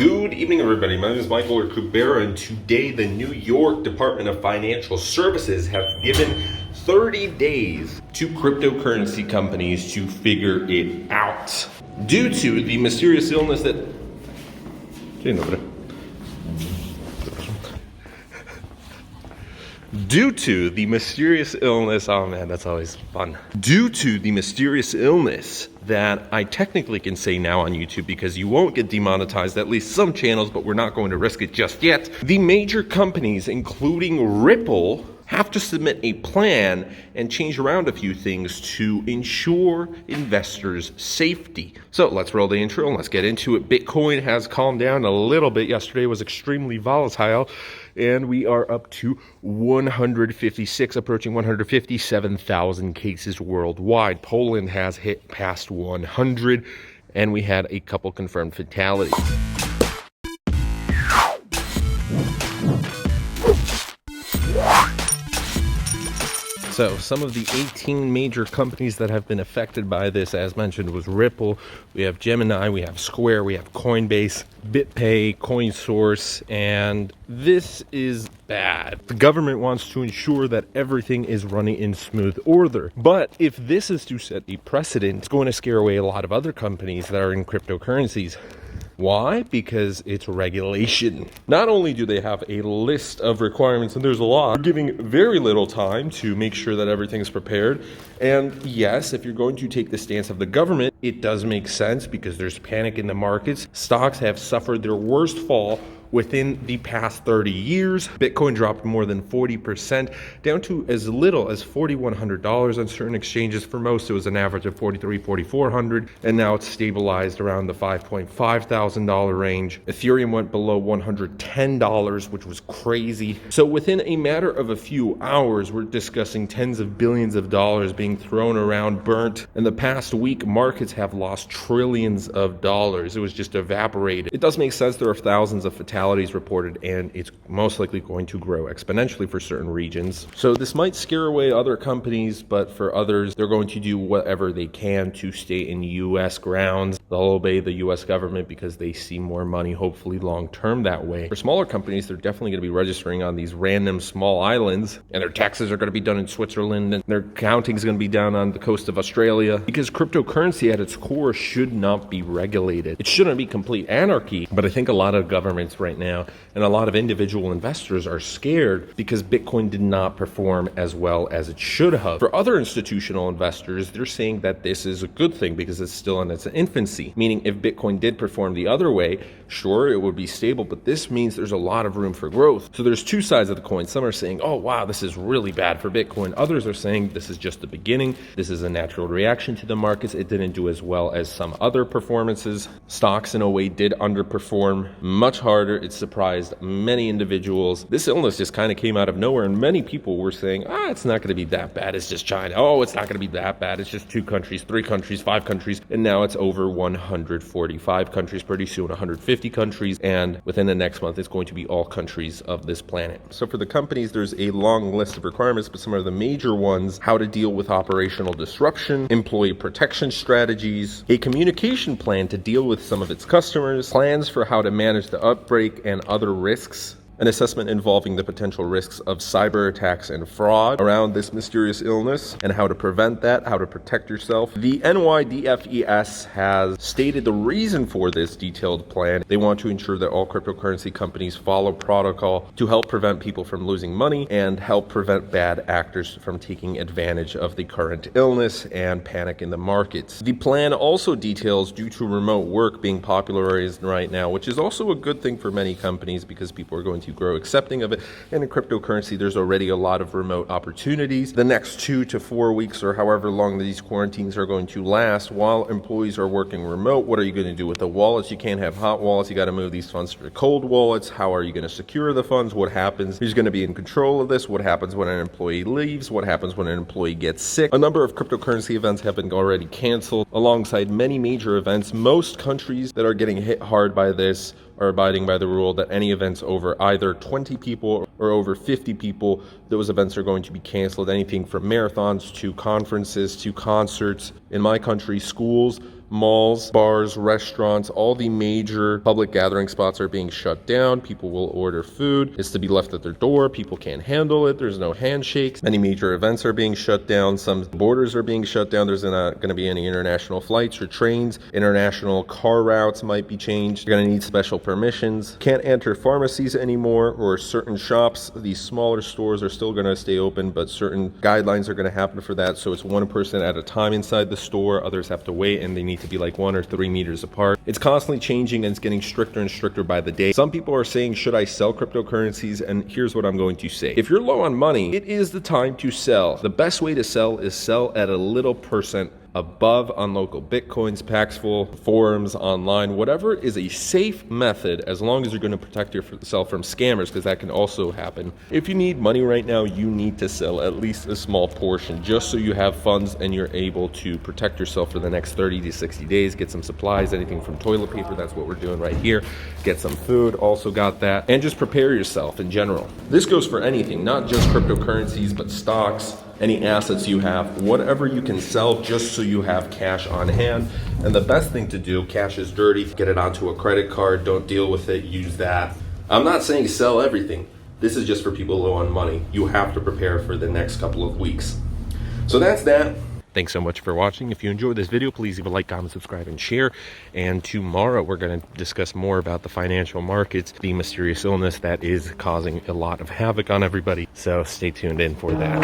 Good evening, everybody. My name is Michael or Kubera, and today the New York Department of Financial Services have given 30 days to cryptocurrency companies to figure it out due to the mysterious illness that... Due to the mysterious illness, oh man, that's always fun. Due to the mysterious illness that I technically can say now on YouTube because you won't get demonetized, at least some channels, but we're not going to risk it just yet. The major companies, including Ripple, have to submit a plan and change around a few things to ensure investors' safety. So let's roll the intro and let's get into it. Bitcoin has calmed down a little bit. Yesterday was extremely volatile, and we are up to 156, approaching 157,000 cases worldwide. Poland has hit past 100, and we had a couple confirmed fatalities. So some of the 18 major companies that have been affected by this, as mentioned, was Ripple. We have Gemini, we have Square, we have Coinbase, BitPay, CoinSource, and this is bad. The government wants to ensure that everything is running in smooth order. But if this is to set a precedent, it's going to scare away a lot of other companies that are in cryptocurrencies. Why? Because it's regulation. Not only do they have a list of requirements, and there's a lot, they're giving very little time to make sure that everything's prepared. And yes, if you're going to take the stance of the government, it does make sense because there's panic in the markets. Stocks have suffered their worst fall within the past 30 years. Bitcoin dropped more than 40%, down to as little as $4,100 on certain exchanges. For most, it was an average of $4,300, $4,400, and now it's stabilized around the $5,500 range. Ethereum went below $110, which was crazy. So within a matter of a few hours, we're discussing tens of billions of dollars being thrown around, burnt. In the past week, markets have lost trillions of dollars. It was just evaporated. It does make sense. There are thousands of fatalities reported, and it's most likely going to grow exponentially for certain regions. So this might scare away other companies, but for others, they're going to do whatever they can to stay in U.S. grounds. They'll obey the U.S. government because they see more money, hopefully long-term that way. For smaller companies, they're definitely going to be registering on these random small islands, and their taxes are going to be done in Switzerland, and their accounting is going to be down on the coast of Australia, because cryptocurrency at its core should not be regulated. It shouldn't be complete anarchy, but I think a lot of governments right now and a lot of individual investors are scared because Bitcoin did not perform as well as it should have. For other institutional investors, they're saying that this is a good thing because it's still in its infancy, meaning if Bitcoin did perform the other way, sure, it would be stable, but this means there's a lot of room for growth. So there's two sides of the coin. Some are saying, oh wow, this is really bad for Bitcoin. Others are saying this is just the beginning. This is a natural reaction to the markets. It didn't do as well as some other performances. Stocks in a way did underperform much harder. It surprised many individuals. This illness just kind of came out of nowhere, and many people were saying, it's not going to be that bad. It's just China. Oh, it's not going to be that bad. It's just 2 countries, 3 countries, 5 countries. And now it's over 145 countries, pretty soon 150 countries. And within the next month, it's going to be all countries of this planet. So for the companies, there's a long list of requirements, but some of the major ones: how to deal with operational disruption, employee protection strategies, a communication plan to deal with some of its customers, plans for how to manage the outbreak and other risks, an assessment involving the potential risks of cyber attacks and fraud around this mysterious illness and how to prevent that, how to protect yourself. The Nydfs has stated the reason for this detailed plan. They want to ensure that all cryptocurrency companies follow protocol to help prevent people from losing money and help prevent bad actors from taking advantage of the current illness and panic in the markets. The plan also details, due to remote work being popularized right now, which is also a good thing for many companies because people are going to grow accepting of it. And in cryptocurrency, there's already a lot of remote opportunities. The next 2 to 4 weeks, or however long these quarantines are going to last, while employees are working remote, what are you going to do with the wallets? You can't have hot wallets. You got to move these funds to cold wallets. How are you going to secure the funds? What happens? Who's going to be in control of this? What happens when an employee leaves? What happens when an employee gets sick? A number of cryptocurrency events have been already canceled, alongside many major events. Most countries that are getting hit hard by this are abiding by the rule that any events over either 20 people or over 50 people, those events are going to be canceled. Anything from marathons to conferences to concerts. In my country, schools malls, bars, restaurants, all the major public gathering spots are being shut down. People will order food. It's to be left at their door. People can't handle it. There's no handshakes. Many major events are being shut down. Some borders are being shut down. There's not going to be any international flights or trains. International car routes might be changed. You're going to need special permissions. Can't enter pharmacies anymore or certain shops. These smaller stores are still going to stay open, but certain guidelines are going to happen for that. So it's one person at a time inside the store. Others have to wait, and they need to be like 1 or 3 meters apart. It's constantly changing, and it's getting stricter and stricter by the day. Some people are saying, should I sell cryptocurrencies? And here's what I'm going to say. If you're low on money, it is the time to sell. The best way to sell is sell at a little percent above on local Bitcoins, Paxful, forums, online, whatever is a safe method, as long as you're going to protect yourself from scammers, because that can also happen. If you need money right now, you need to sell at least a small portion, just so you have funds and you're able to protect yourself for the next 30 to 60 days, get some supplies, anything from toilet paper, that's what we're doing right here, get some food, also got that, and just prepare yourself in general. This goes for anything, not just cryptocurrencies, but stocks, any assets you have, whatever you can sell, just so you have cash on hand. And the best thing to do, cash is dirty, get it onto a credit card, don't deal with it, use that. I'm not saying sell everything. This is just for people low on money. You have to prepare for the next couple of weeks. So that's that. Thanks so much for watching. If you enjoyed this video, please leave a like, comment, subscribe, and share. And tomorrow we're going to discuss more about the financial markets, the mysterious illness that is causing a lot of havoc on everybody. So stay tuned in for that.